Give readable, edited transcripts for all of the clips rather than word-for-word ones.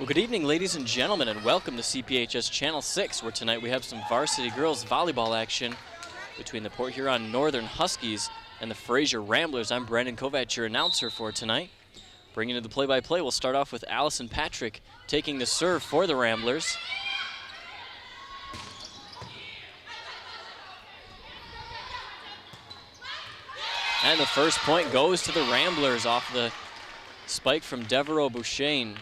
Well, good evening, ladies and gentlemen, and welcome to CPHS Channel 6, where tonight we have some varsity girls volleyball action between the Port Huron Northern Huskies and the Fraser Ramblers. I'm Brandon Kovac, your announcer for tonight. Bringing you the play-by-play, we'll start off with Allison Patrick taking the serve for the Ramblers. And the first point goes to the Ramblers off the spike from Devereaux Bouchain.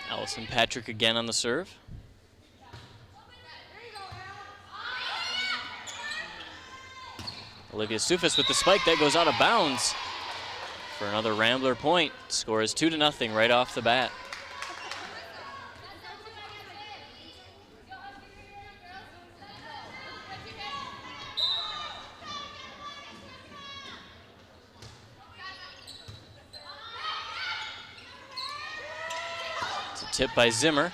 Allison Patrick again on the serve. Olivia Sufis with the spike that goes out of bounds for another Rambler point. Score is 2-0 right off the bat. Tip by Zimmer.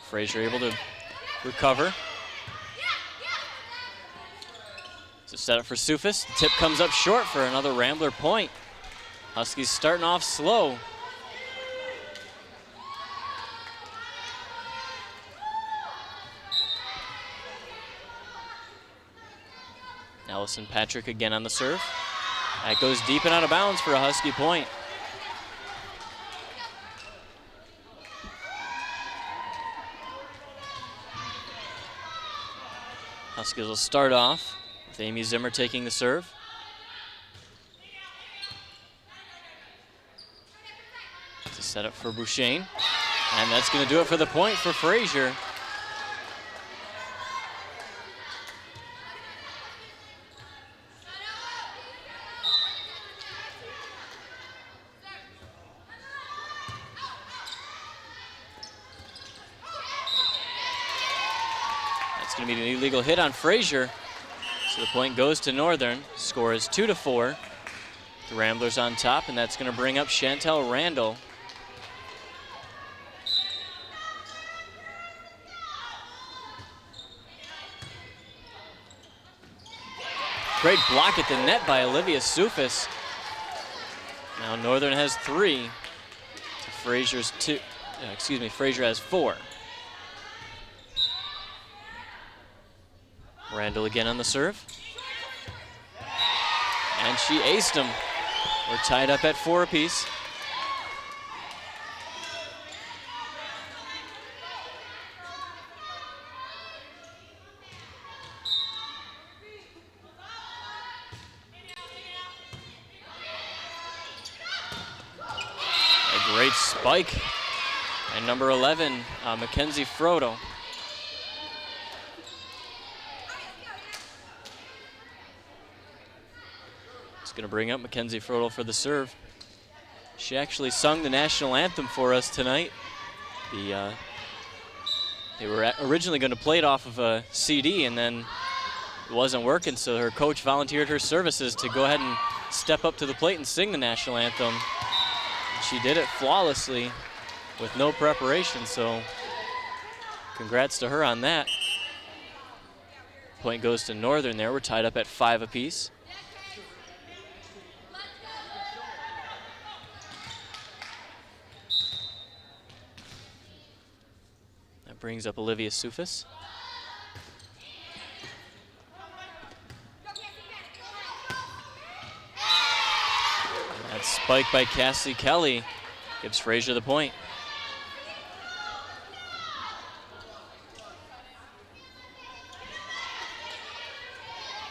Fraser able to recover. So set up for Sufis. Tip comes up short for another Rambler point. Huskies starting off slow. Allison Patrick again on the serve. That goes deep and out of bounds for a Husky point. Huskies will start off with Amy Zimmer taking the serve. It's a setup for Bouchain. And that's going to do it for the point for Fraser. Going to be an illegal hit on Fraser. So the point goes to Northern. Score is 2-4. The Ramblers on top, and that's going to bring up Chantel Randall. Great block at the net by Olivia Sufis. Now Northern has 3 to Fraser's 2. Fraser has 4. Randall again on the serve. And she aced him. We're tied up at 4 apiece. A great spike. And number 11, Mackenzie Frodo. Going to bring up Mackenzie Frodo for the serve. She actually sung the national anthem for us tonight. They were originally going to play it off of a CD, and then it wasn't working, so her coach volunteered her services to go ahead and step up to the plate and sing the national anthem. She did it flawlessly with no preparation, so congrats to her on that. Point goes to Northern there. We're tied up at 5 apiece. Brings up Olivia Sufis. That spike by Cassie Kelly gives Fraser the point.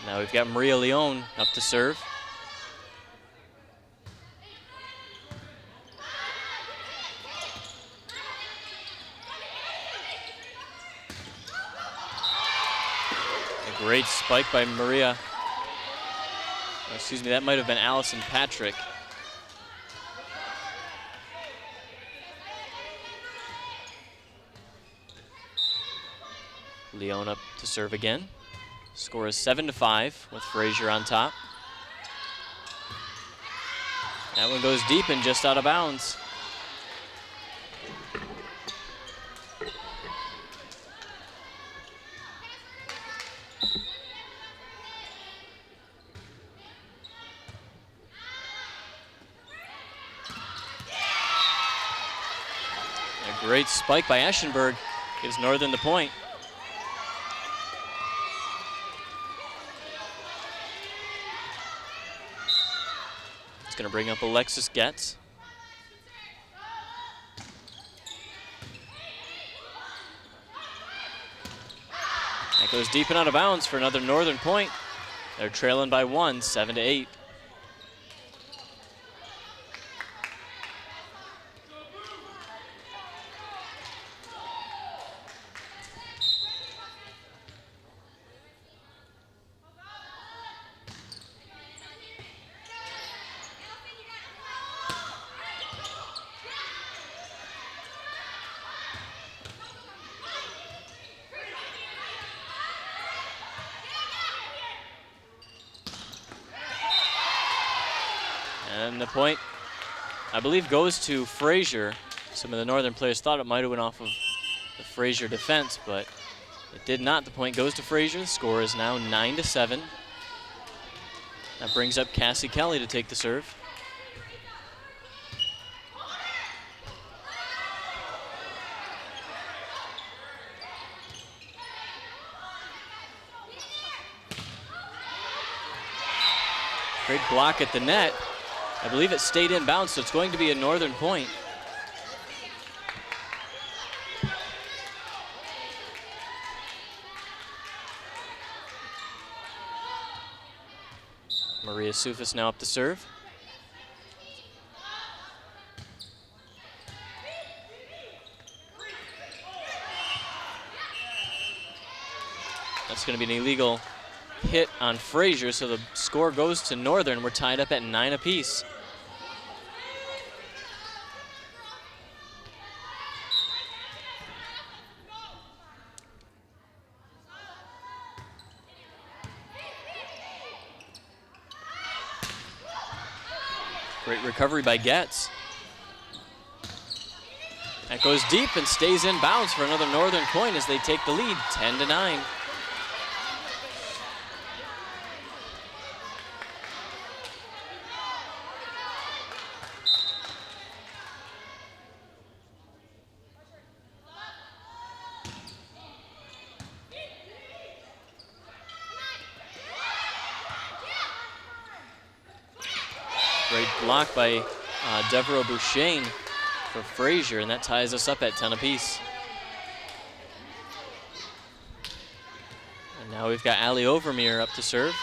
Now we've got Maria Leone up to serve. Great spike by Maria. Excuse me, that might have been Allison Patrick. Leone up to serve again. Score is 7-5 with Fraser on top. That one goes deep and just out of bounds. A great spike by Eschenberg gives Northern the point. It's going to bring up Alexis Getz. That goes deep and out of bounds for another Northern point. They're trailing by 1, 7-8. And the point, I believe, goes to Fraser. Some of the Northern players thought it might have went off of the Fraser defense, but it did not. The point goes to Fraser. The score is now 9-7. That brings up Cassie Kelly to take the serve. Great block at the net. I believe it stayed inbounds, so it's going to be a Northern point. Maria Soufis now up to serve. That's going to be an illegal hit on Fraser, so the score goes to Northern. We're tied up at 9 apiece. Great recovery by Getz. That goes deep and stays in bounds for another Northern point as they take the lead, 10-9. Great block by Devereaux Bouchain for Fraser, and that ties us up at 10 apiece. And now we've got Ali Overmeer up to serve.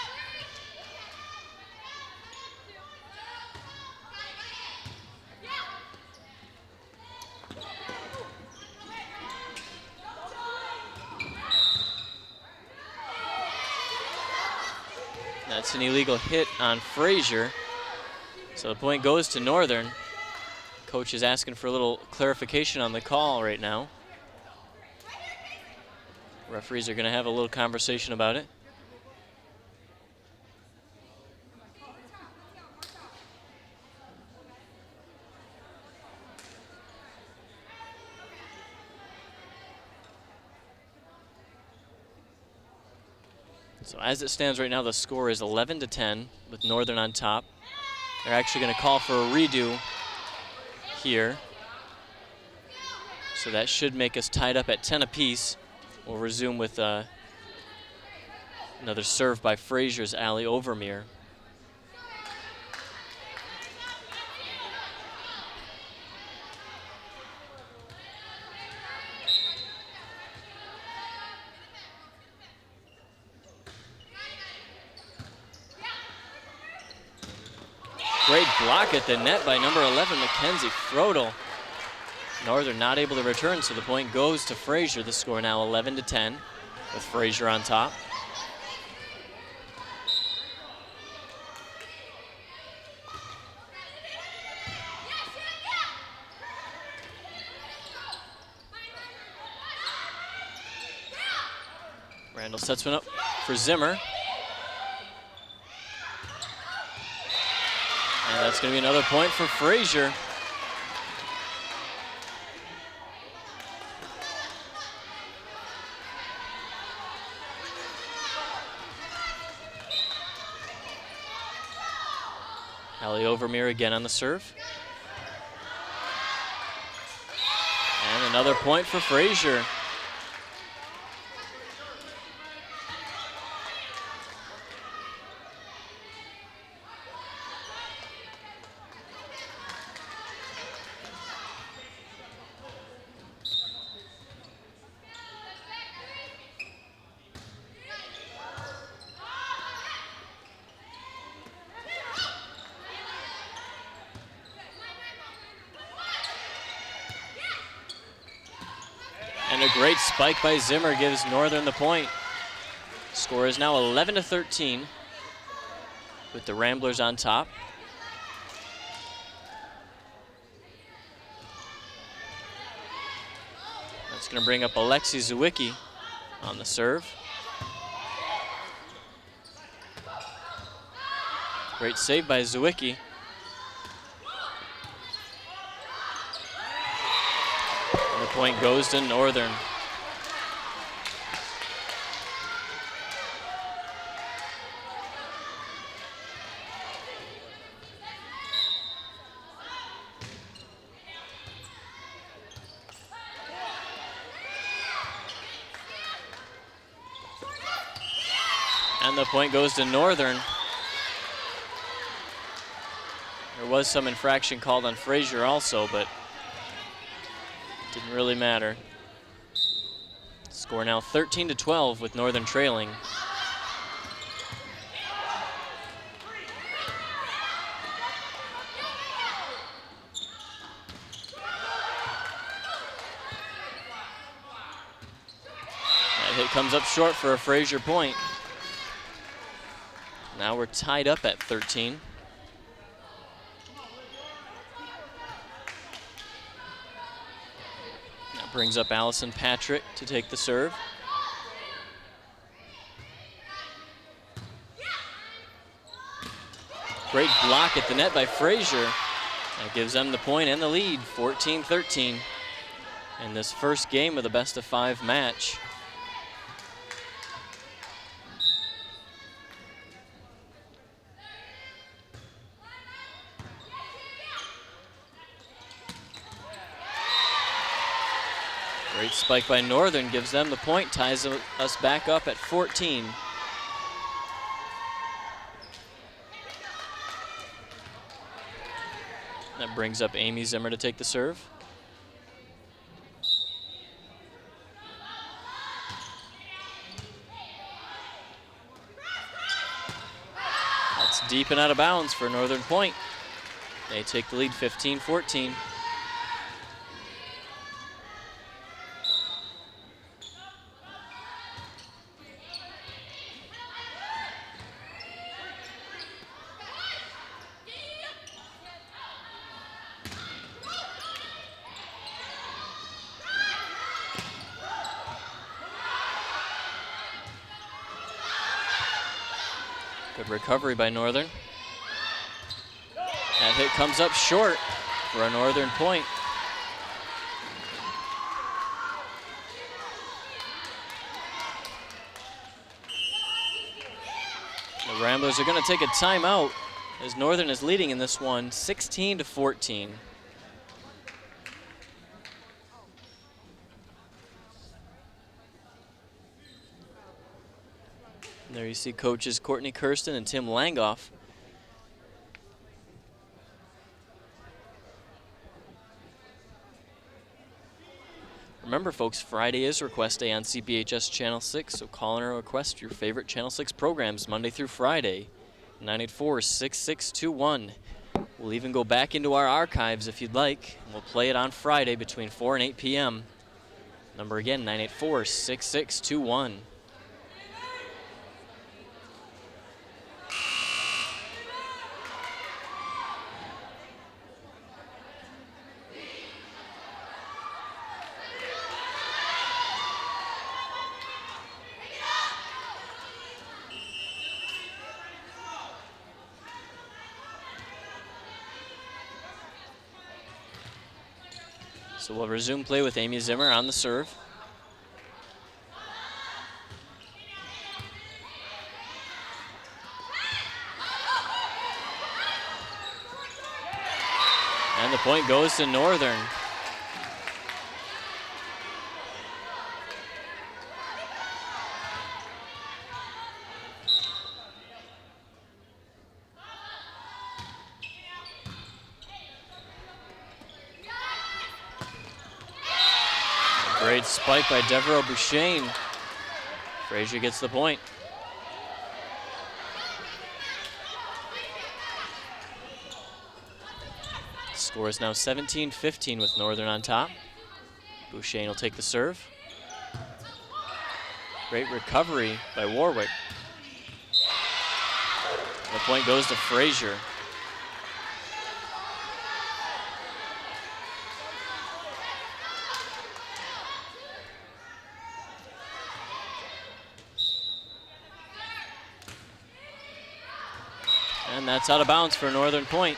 That's an illegal hit on Fraser. So the point goes to Northern. Coach is asking for a little clarification on the call right now. Referees are going to have a little conversation about it. So as it stands right now, the score is 11-10 with Northern on top. They're actually going to call for a redo here. So that should make us tied up at 10 apiece. We'll resume with another serve by Fraser's Ali Overmeer. Great block at the net by number 11, Mackenzie Frodel. Northern not able to return, so the point goes to Fraser. The score now 11-10 with Fraser on top. Randall sets one up for Zimmer. And that's going to be another point for Fraser. Ali Overmeer again on the serve. And And another point for Fraser. And a great spike by Zimmer gives Northern the point. Score is now 11-13 with the Ramblers on top. That's going to bring up Alexi Zwicky on the serve. Great save by Zwicky. And the point goes to Northern. And the point goes to Northern. There was some infraction called on Fraser also, but didn't really matter. Score now 13-12 with Northern trailing. That hit comes up short for a Fraser point. Now we're tied up at 13. That brings up Allison Patrick to take the serve. Great block at the net by Fraser. That gives them the point and the lead, 14-13. In this first game of the best-of-5 match. Great spike by Northern gives them the point, ties us back up at 14. That brings up Amy Zimmer to take the serve. That's deep and out of bounds for Northern Point. They take the lead 15-14. Good recovery by Northern. That hit comes up short for a Northern point. The Ramblers are going to take a timeout as Northern is leading in this one, 16-14. There you see coaches Courtney Kirsten and Tim Langoff. Remember, folks, Friday is Request Day on CPHS Channel 6, so call in or request your favorite Channel 6 programs Monday through Friday, 984-6621. We'll even go back into our archives if you'd like. We'll play it on Friday between 4 and 8 p.m. Number again, 984-6621. So we'll resume play with Amy Zimmer on the serve. And the point goes to Northern. Great spike by Devereaux Bouchane. Fraser gets the point. Score is now 17-15 with Northern on top. Bouchane will take the serve. Great recovery by Warwick. The point goes to Fraser. And that's out of bounds for Northern point.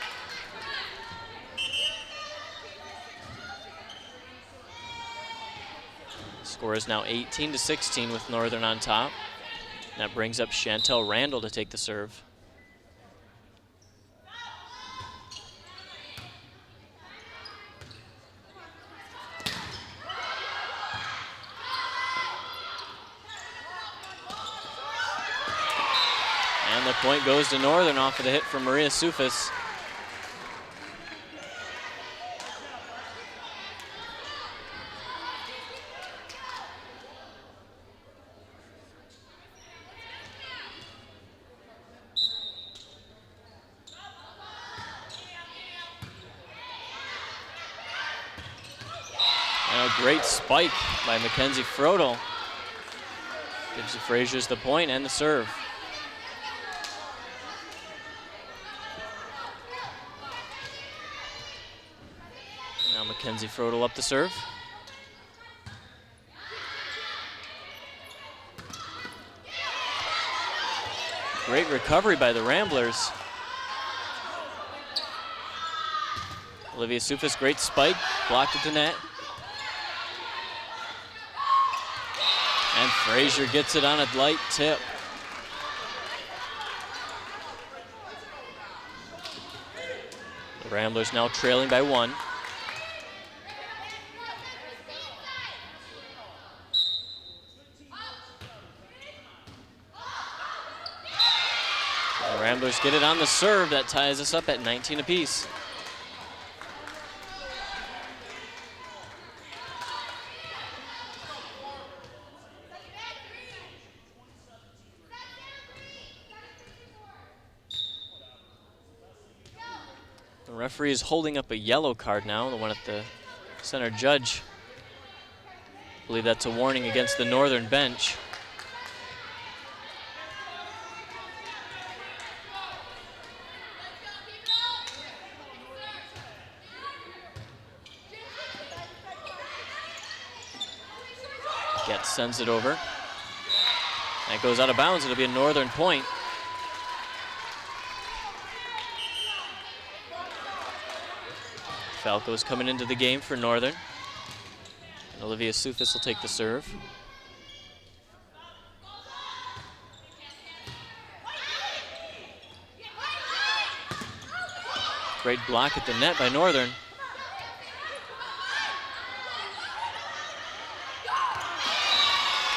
Score is now 18-16 with Northern on top. That brings up Chantel Randall to take the serve. And the point goes to Northern off of the hit from Maria Sufis. And a great spike by Mackenzie Frodel. Gives the Frasers the point and the serve. Now Mackenzie Frodel up the serve. Great recovery by the Ramblers. Olivia Sufis, great spike, blocked at the net. And Fraser gets it on a light tip. The Ramblers now trailing by 1. The Ramblers get it on the serve. That ties us up at 19 apiece. The referee is holding up a yellow card now, the one at the center judge. I believe that's a warning against the Northern bench. Getz sends it over. That goes out of bounds. It'll be a Northern point. Falco's coming into the game for Northern. And Olivia Sufis will take the serve. Great block at the net by Northern.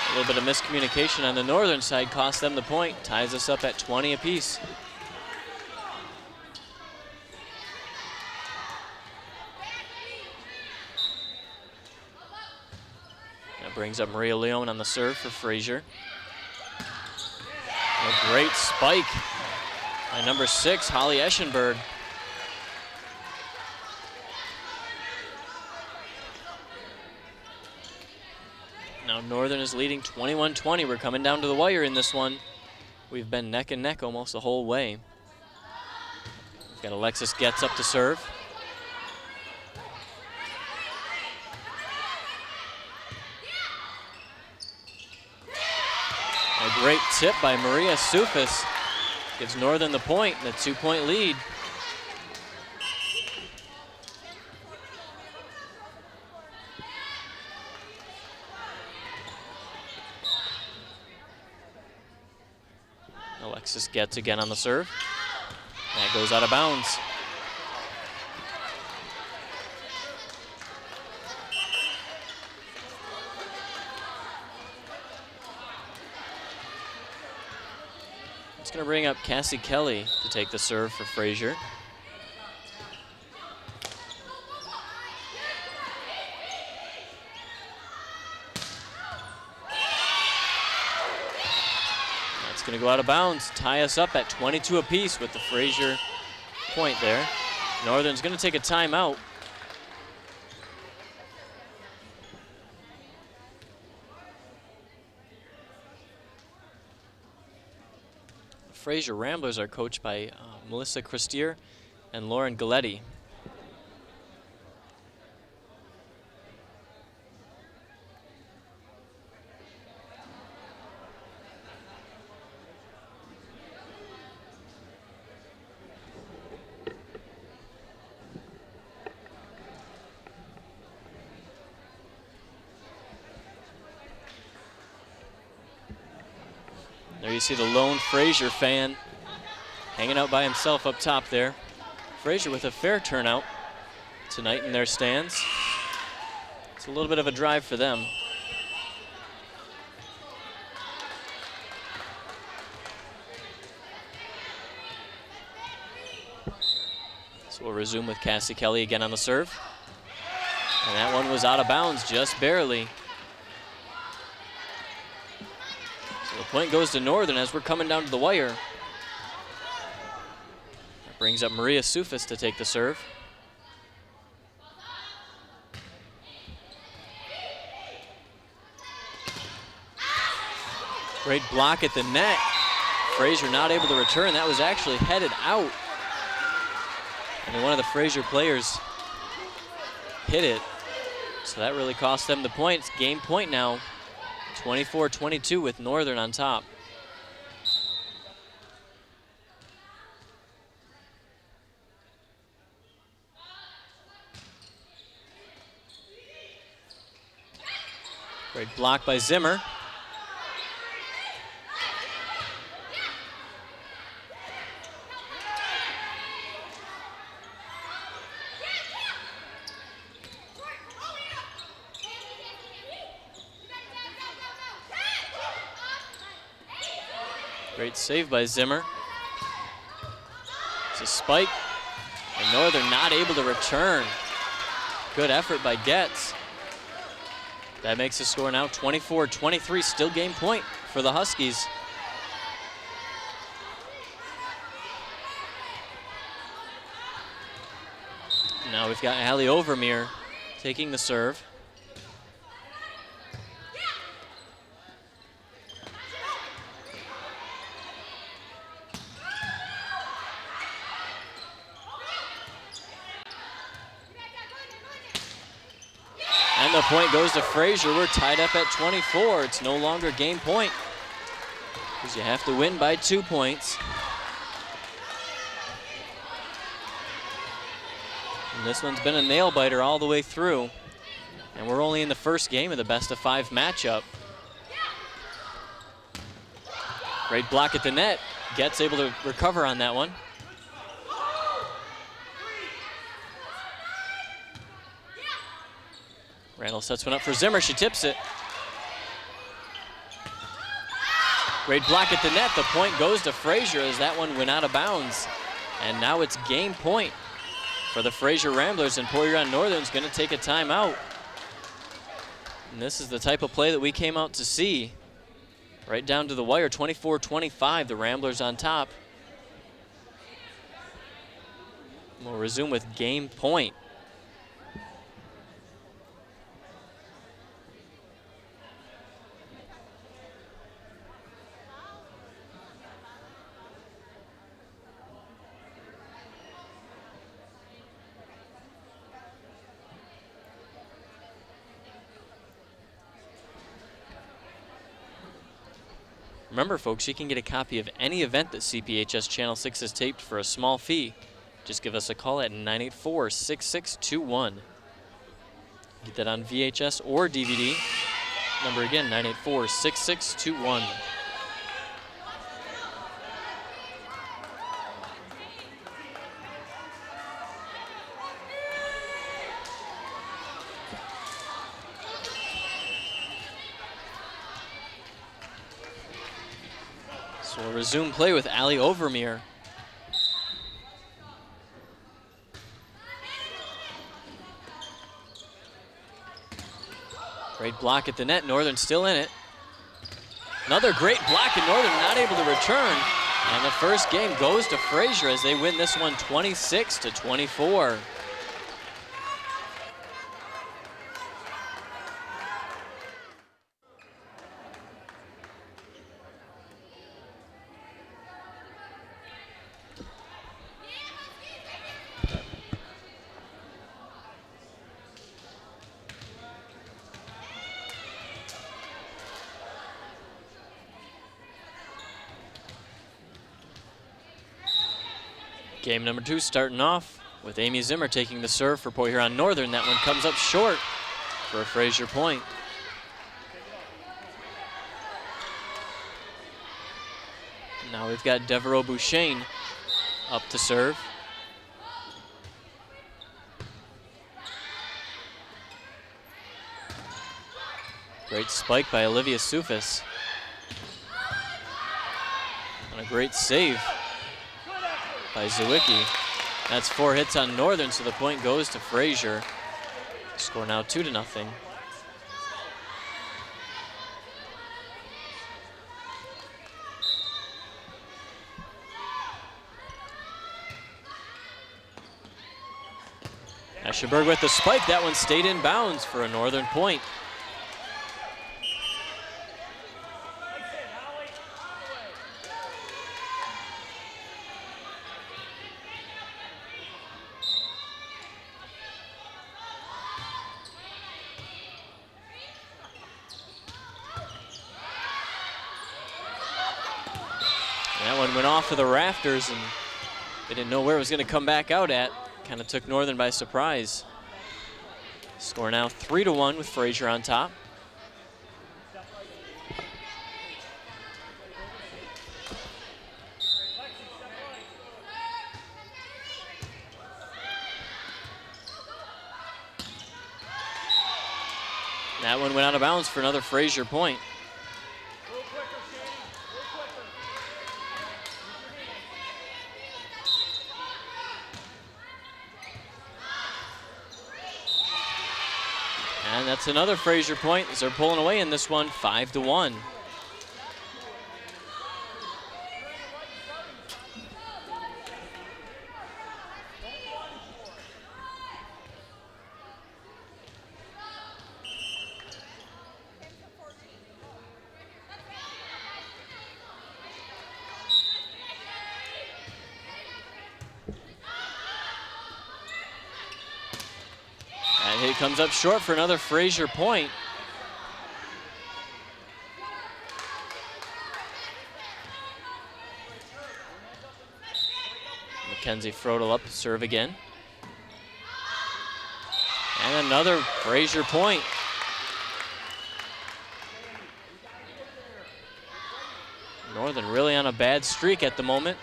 A little bit of miscommunication on the Northern side cost them the point. Ties us up at 20 apiece. That brings up Maria Leone on the serve for Fraser. A great spike by number 6, Holly Eschenberg. Now Northern is leading 21-20. We're coming down to the wire in this one. We've been neck and neck almost the whole way. We've got Alexis Getz up to serve. A great tip by Maria Sufis gives Northern the point, the 2-point lead. Alexis Getz again on the serve. That goes out of bounds. It's going to bring up Cassie Kelly to take the serve for Fraser. It's going to go out of bounds, tie us up at 22 apiece with the Fraser point there. Northern's going to take a timeout. Fraser Ramblers are coached by Melissa Christier and Lauren Galletti. There you see the lone Fraser fan hanging out by himself up top there. Fraser with a fair turnout tonight in their stands. It's a little bit of a drive for them. So we'll resume with Cassie Kelly again on the serve. And that one was out of bounds just barely. So the point goes to Northern as we're coming down to the wire. That brings up Maria Sufis to take the serve. Great block at the net. Fraser not able to return. That was actually headed out. And one of the Fraser players hit it. So that really cost them the point. It's game point now. 24-22 with Northern on top. Great block by Zimmer. Great save by Zimmer. It's a spike, and Northern not able to return. Good effort by Getz. That makes the score now 24-23, still game point for the Huskies. Now we've got Allie Overmere taking the serve. And the point goes to Fraser. We're tied up at 24. It's no longer game point because you have to win by 2 points. And this one's been a nail biter all the way through. And we're only in the first game of the best of 5 matchup. Great block at the net. Getz able to recover on that one. Randall sets one up for Zimmer. She tips it. Great block at the net. The point goes to Fraser as that one went out of bounds. And now it's game point for the Fraser Ramblers, and Port Huron Northern's going to take a timeout. And this is the type of play that we came out to see. Right down to the wire, 24-25, the Ramblers on top. We'll resume with game point. Remember, folks, you can get a copy of any event that CPHS Channel 6 has taped for a small fee. Just give us a call at 984-6621. Get that on VHS or DVD. Number again, 984-6621. So we'll resume play with Allie Overmere. Great block at the net. Northern still in it. Another great block, and Northern not able to return. And the first game goes to Fraser as they win this one 26-24. Game number 2 starting off with Amy Zimmer taking the serve for Port Huron Northern. That one comes up short for a Fraser point. Now we've got Devereaux Bouchain up to serve. Great spike by Olivia Sufis. And a great save by Zwicky. That's 4 hits on Northern, so the point goes to Fraser. Score now 2-0. Eschenberg with the spike. That one stayed in bounds for a Northern point. That one went off of the rafters, and they didn't know where it was going to come back out at. Kind of took Northern by surprise. Score now 3-1 with Fraser on top. That one went out of bounds for another Fraser point. And that's another Fraser point as they're pulling away in this one, 5-1. Hit comes up short for another Fraser point. Mackenzie Frodel up to serve again. And another Fraser point. Northern really on a bad streak at the moment.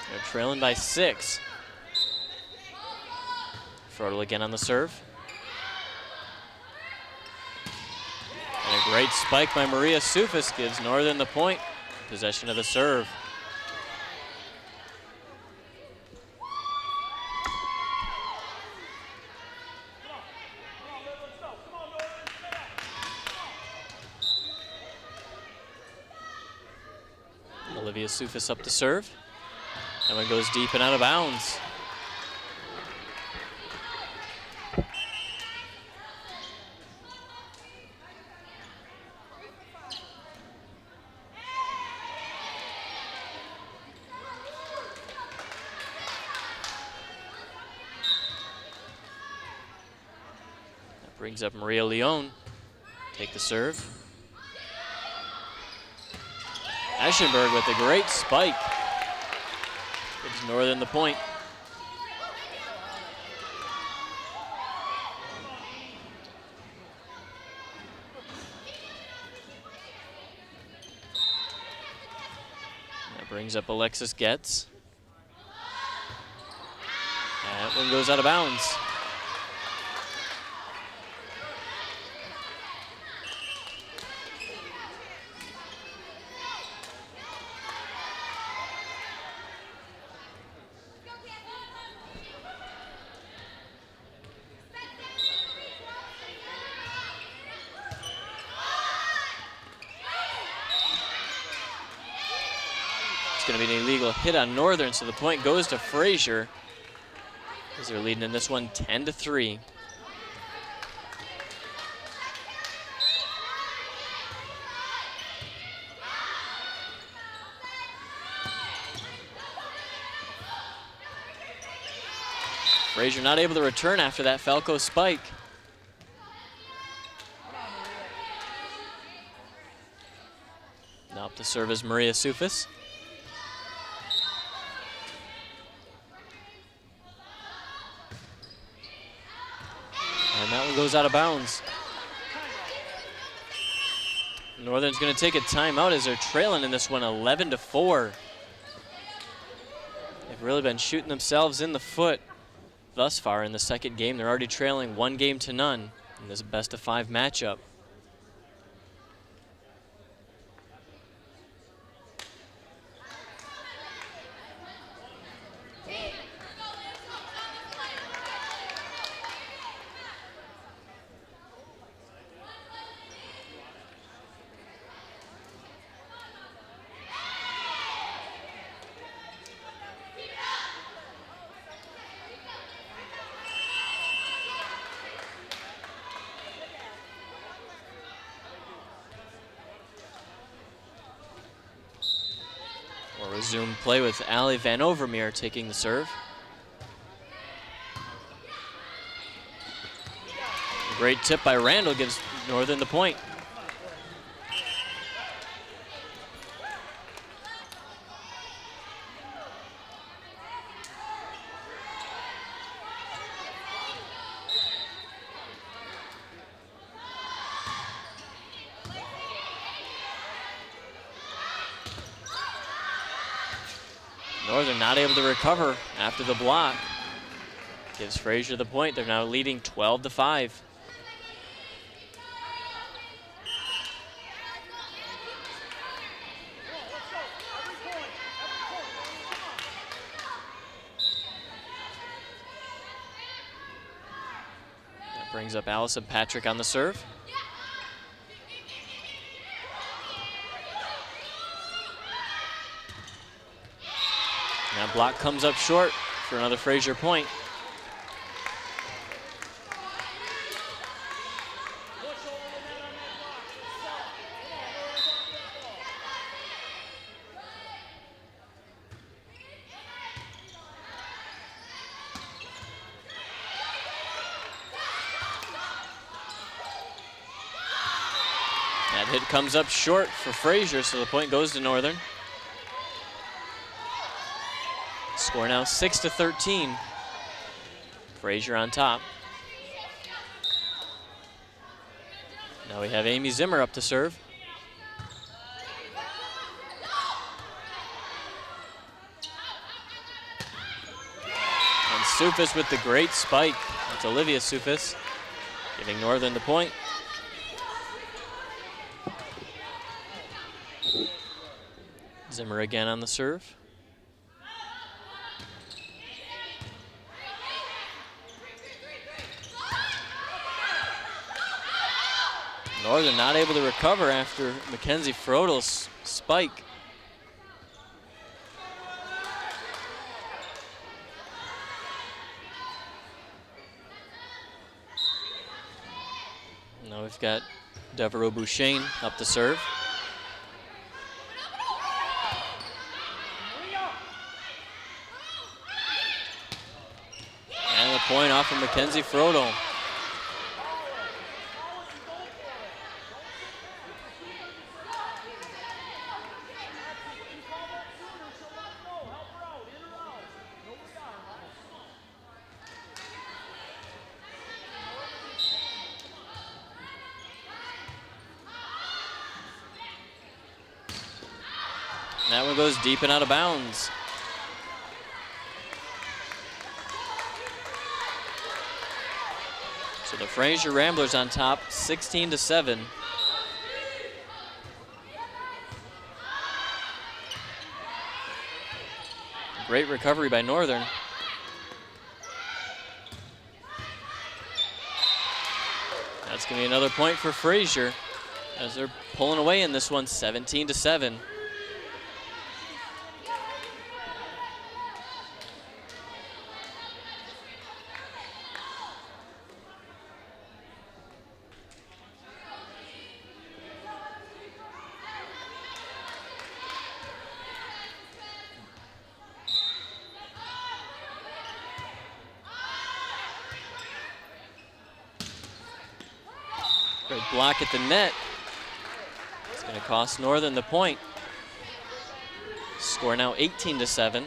They're trailing by 6. Frodel again on the serve. And a great spike by Maria Sufis gives Northern the point. Possession of the serve. Olivia Sufis up to serve. That one goes deep and out of bounds. Brings up Maria Leon. Take the serve. Eschenberg with a great spike. Gives Northern the point. That brings up Alexis Getz. That one goes out of bounds. going to be an illegal hit on Northern, so the point goes to Fraser, as they're leading in this one 10-3. Fraser not able to return after that Falco spike. Now up to serve is Maria Sufis. And that one goes out of bounds. Northern's going to take a timeout as they're trailing in this one 11-4. They've really been shooting themselves in the foot thus far in the second game. They're already trailing 1-0 in this best-of-5 matchup. We'll resume play with Allie Van Overmeer taking the serve. A great tip by Randall gives Northern the point. Northern not able to recover after the block. Gives Fraser the point. They're now leading 12-5. That brings up Allison Patrick on the serve. That block comes up short for another Fraser point. That hit comes up short for Fraser, so the point goes to Northern. Score now 6-13. Fraser on top. Now we have Amy Zimmer up to serve. And Sufis with the great spike. That's Olivia Sufis giving Northern the point. Zimmer again on the serve. Northern not able to recover after Mackenzie Frodel's spike. Now we've got Devereaux Bouchain up to serve. And the point off of Mackenzie Frodel. That one goes deep and out of bounds. So the Fraser Ramblers on top, 16-7. Great recovery by Northern. That's going to be another point for Fraser as they're pulling away in this one, 17-7. Great block at the net. It's going to cost Northern the point. Score now 18-7.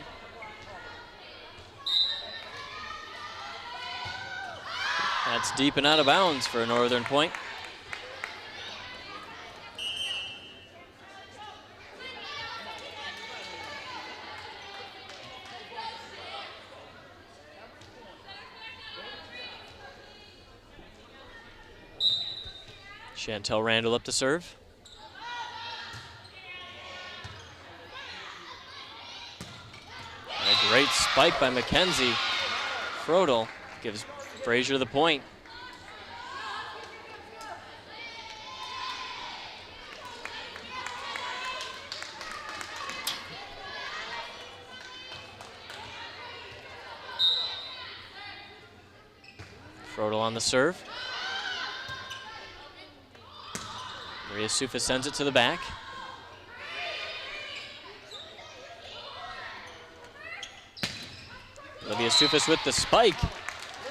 That's deep and out of bounds for a Northern point. Chantel Randall up to serve. And a great spike by Mackenzie. Frodel gives Fraser the point. Frodel on the serve. Maria Sufa sends it to the back. Olivia Sufis with the spike.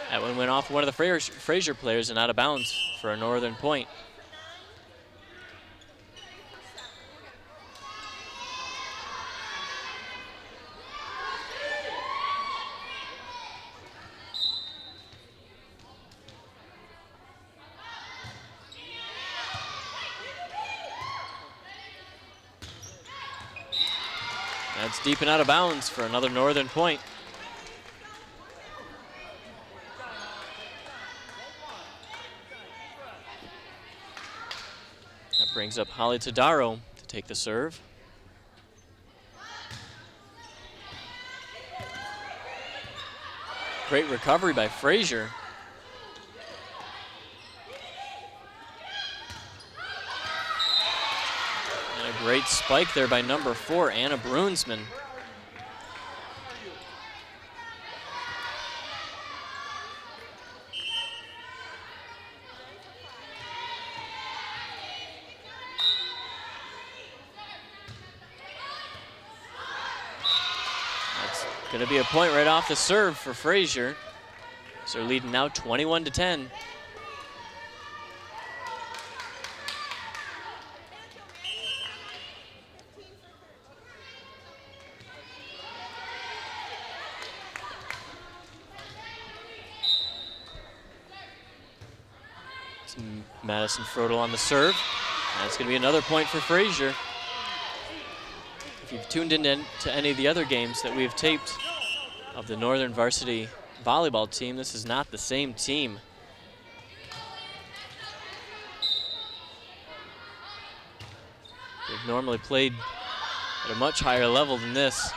That one went off one of the Fraser players and out of bounds for a Northern point. That's deep and out of bounds for another Northern point. That brings up Holly Tadaro to take the serve. Great recovery by Fraser. And a great spike there by number 4, Anna Brunsman. Going to be a point right off the serve for Fraser. So they're leading now 21-10. It's Madison Frodel on the serve. That's going to be another point for Fraser. If you've tuned in to any of the other games that we have taped of the Northern Varsity volleyball team, this is not the same team. They've normally played at a much higher level than this.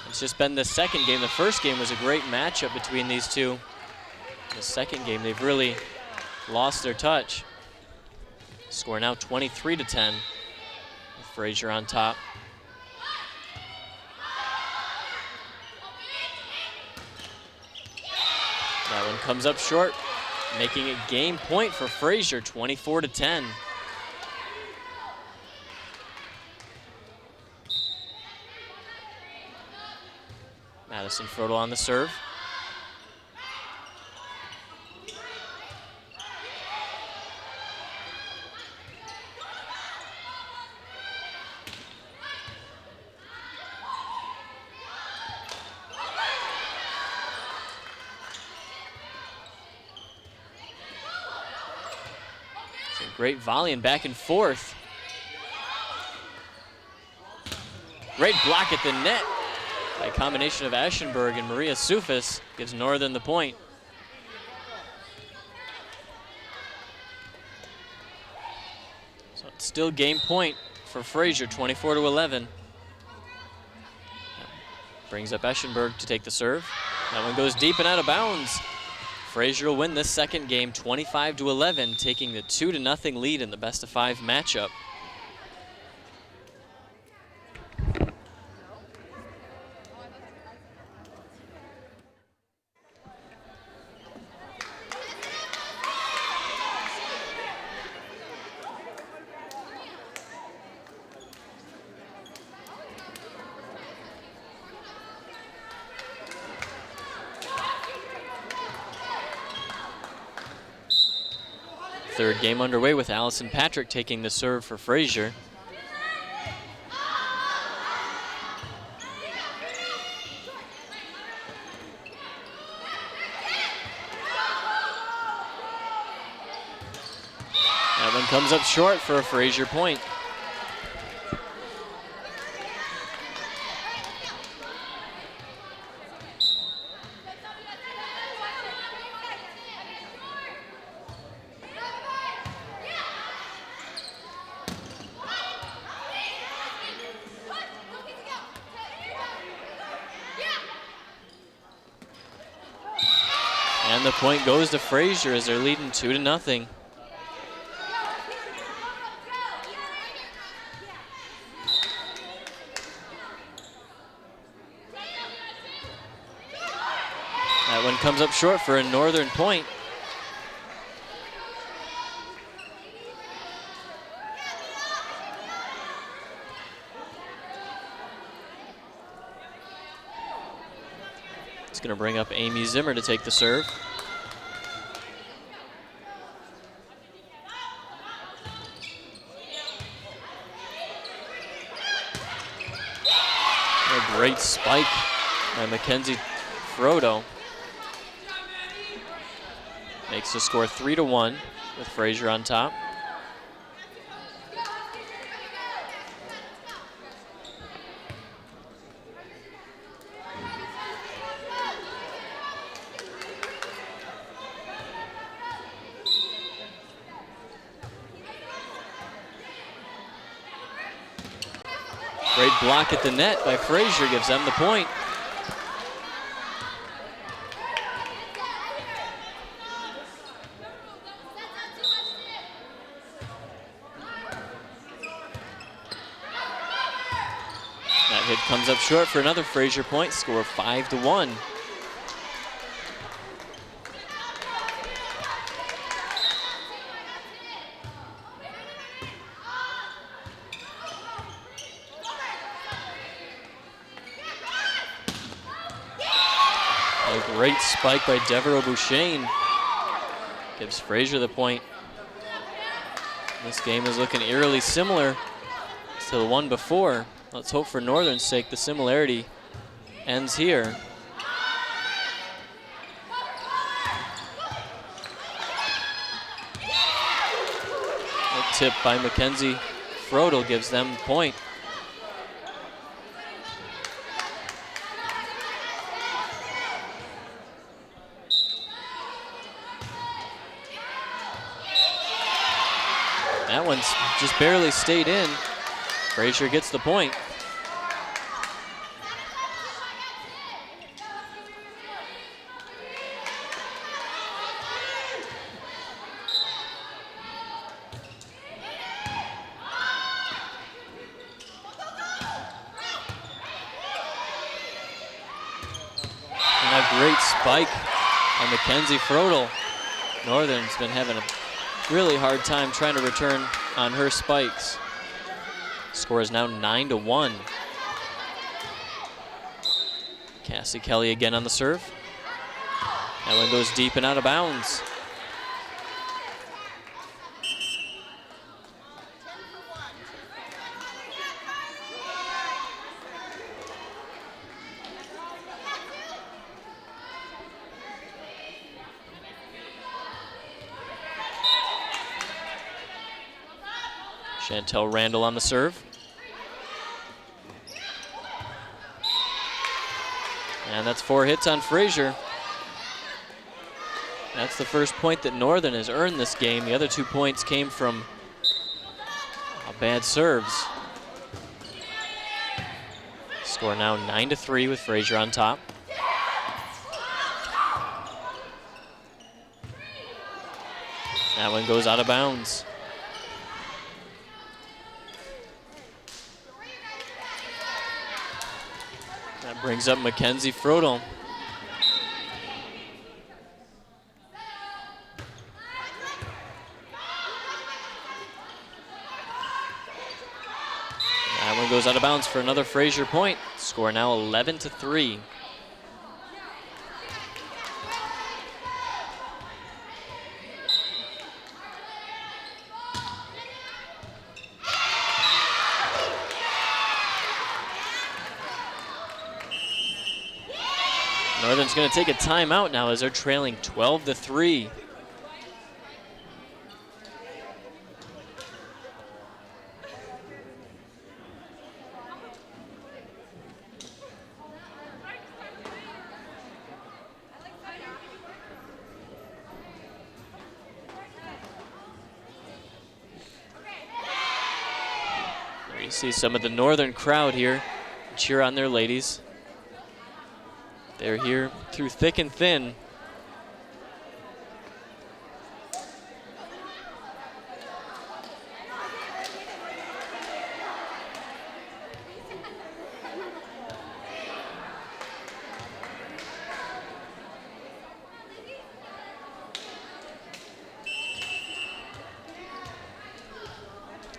It's just been the second game. The first game was a great matchup between these two. The second game, they've really lost their touch. Score now 23-10 with Fraser on top. That one comes up short, making it game point for Fraser, 24-10. Madison Frodel on the serve. Great volley and back and forth. Great block at the net by a combination of Aschenberg and Maria Sufis gives Northern the point. So it's still game point for Fraser, 24-11. Brings up Aschenberg to take the serve. That one goes deep and out of bounds. Fraser will win this second game 25-11, taking the 2-0 lead in the best-of-5 matchup. third game underway with Allison Patrick taking the serve for Fraser. That one comes up short for a Fraser point. And the point goes to Fraser as they're leading 2-0. That one comes up short for a Northern point. It's going to bring up Amy Zimmer to take the serve. A great spike by Mackenzie Frodo. Makes the score 3-1 with Fraser on top. Great block at the net by Fraser gives them the point. That hit comes up short for another Fraser point, score 5-1. A great spike by Devereaux Bouchane gives Fraser the point. This game is looking eerily similar to the one before. Let's hope for Northern's sake the similarity ends here. A tip by Mackenzie Frodel gives them the point. That one's just barely stayed in. Fraser gets the point. And a great spike by Mackenzie Frodel. Northern's been having a really hard time trying to return on her spikes. Score is now 9-1. Cassie Kelly again on the serve. That one goes deep and out of bounds. Chantel Randall on the serve. And that's 4 hits on Fraser. That's the first point that Northern has earned this game. The other 2 points came from bad serves. Score now 9-3 with Fraser on top. That one goes out of bounds. That brings up Mackenzie Frodel. That one goes out of bounds for another Fraser point. Score now 11-3. Northern's going to take a timeout now as they're trailing 12-3. You see some of the Northern crowd here cheer on their ladies. They're here through thick and thin.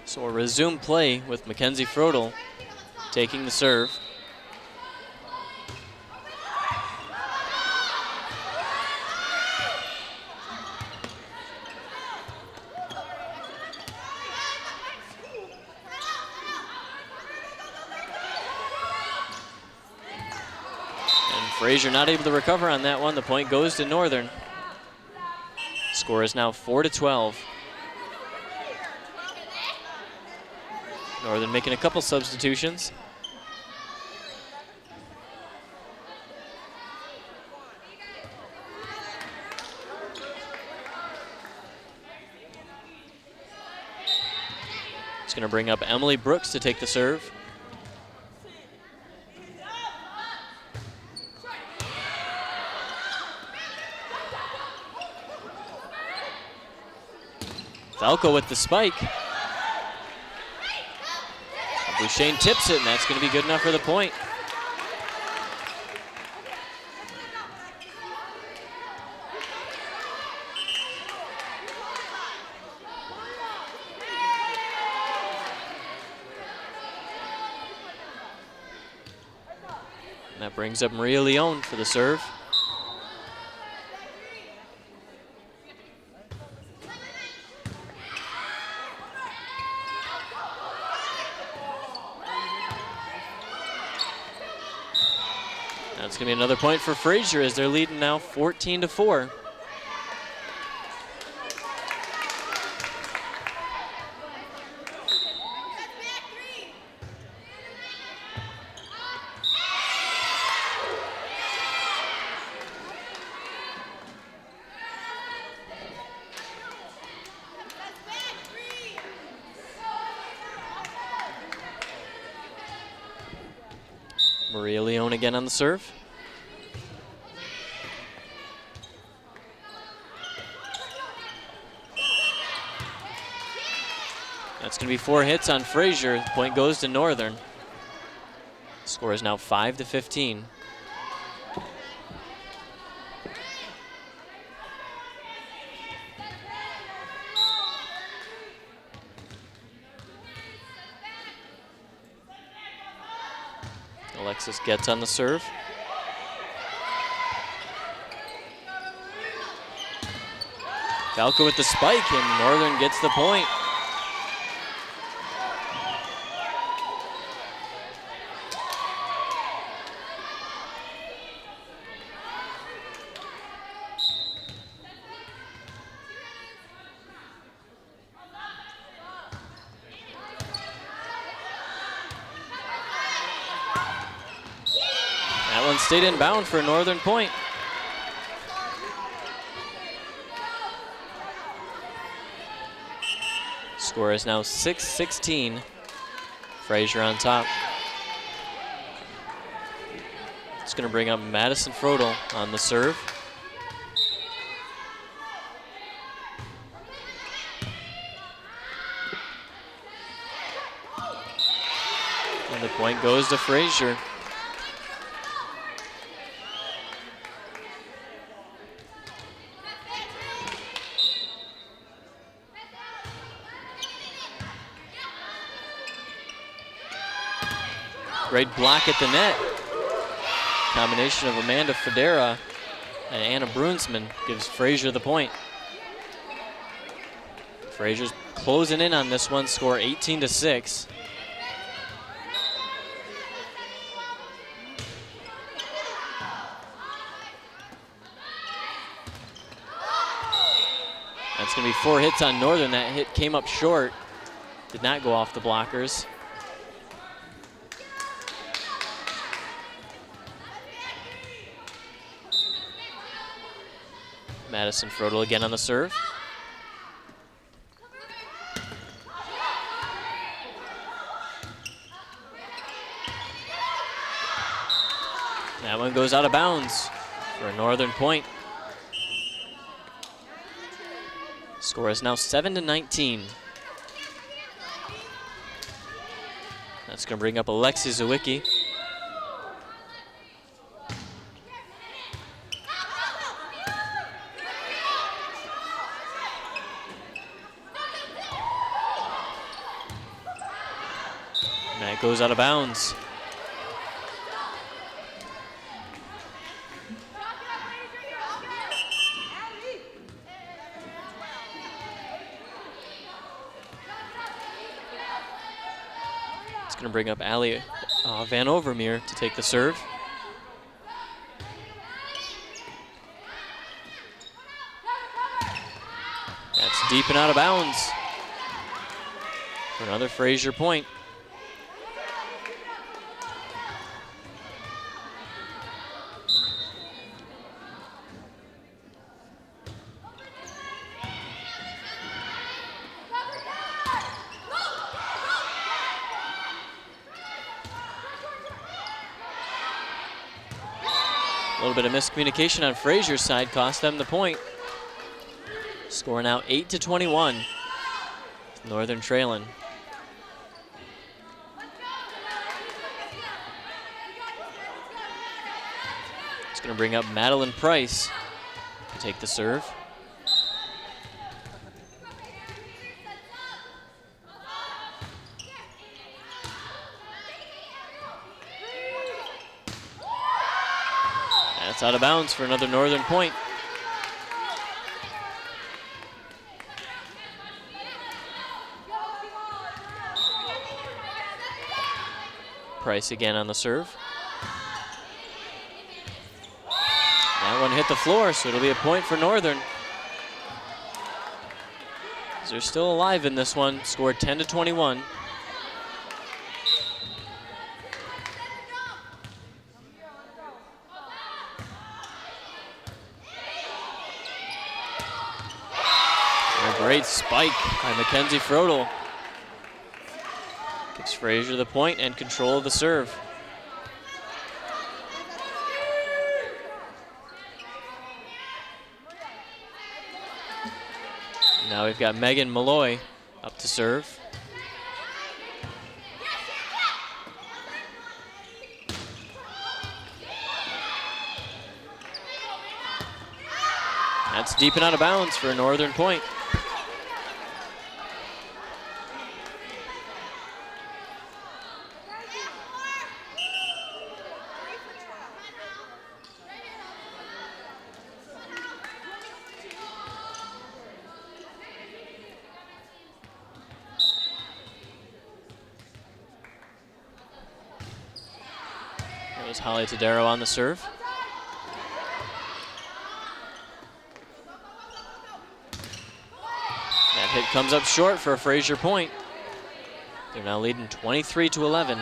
So we'll resume play with Mackenzie Frodel taking the serve. And Fraser not able to recover on that one. The point goes to Northern. Score is now 4-12. Northern making a couple substitutions. It's going to bring up Emily Brooks to take the serve. Falco with the spike. Bouchane tips it, and that's going to be good enough for the point. And that brings up Maria Leone for the serve. That's going to be another point for Fraser as they're leading now 14-4. Maria Leone again on the serve. That's going to be 4 hits on Fraser. The point goes to Northern. Score is now 5-15. Alexis gets on the serve. Falco with the spike, and Northern gets the point. That one stayed inbound for a Northern point. Score is now 6-16. Fraser on top. It's going to bring up Madison Frodel on the serve. And the point goes to Fraser. Great block at the net. Combination of Amanda Federa and Anna Brunsman gives Fraser the point. Fraser's closing in on this one, score 18-6. It's going to be 4 hits on Northern. That hit came up short. Did not go off the blockers. Madison Frodel again on the serve. That one goes out of bounds for a Northern point. Score is now 7-19. That's going to bring up Alexi Zawicki. And that goes out of bounds. It's going to bring up Allie Van Overmeer to take the serve. That's deep and out of bounds for another Fraser point. A little bit of miscommunication on Fraser's side cost them the point. Score now 8-21. Northern trailing. It's going to bring up Madeline Price to take the serve. That's out of bounds for another Northern point. Price again on the serve. That one hit the floor, so it'll be a point for Northern. They're still alive in this one, scored 10-21. Great spike by Mackenzie Frodel. Gives Fraser the point and control of the serve. Now we've got Megan Malloy up to serve. That's deep and out of bounds for a Northern point. Holly Tadero on the serve. That hit comes up short for a Fraser point. They're now leading 23-11.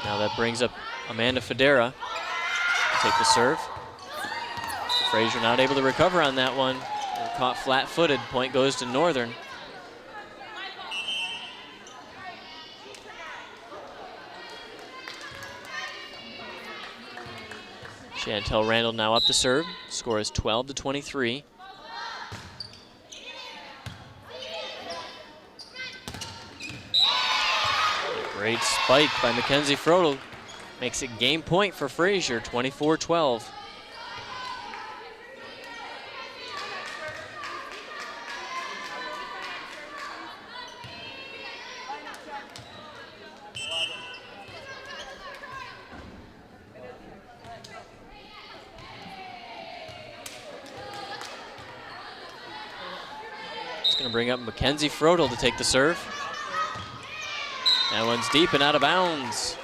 Now that brings up Amanda Federa to take the serve. Fraser not able to recover on that one. They're caught flat-footed. Point goes to Northern. Chantel Randall now up to serve. Score is 12-23. Great spike by Mackenzie Frodel. Makes it game point for Fraser, 24-12. Bring up Mackenzie Frodel to take the serve. That one's deep and out of bounds.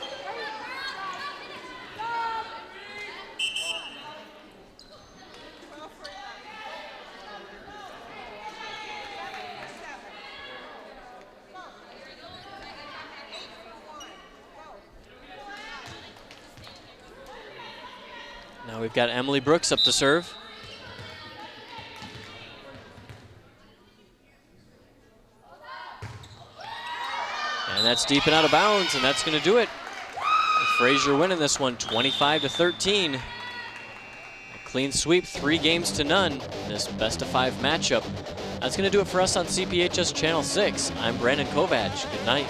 Now we've got Emily Brooks up to serve. And that's deep and out of bounds, and that's going to do it. Fraser winning this one 25-13. A clean sweep, 3 games to none in this best-of-5 matchup. That's going to do it for us on CPHS Channel 6. I'm Brandon Kovac. Good night.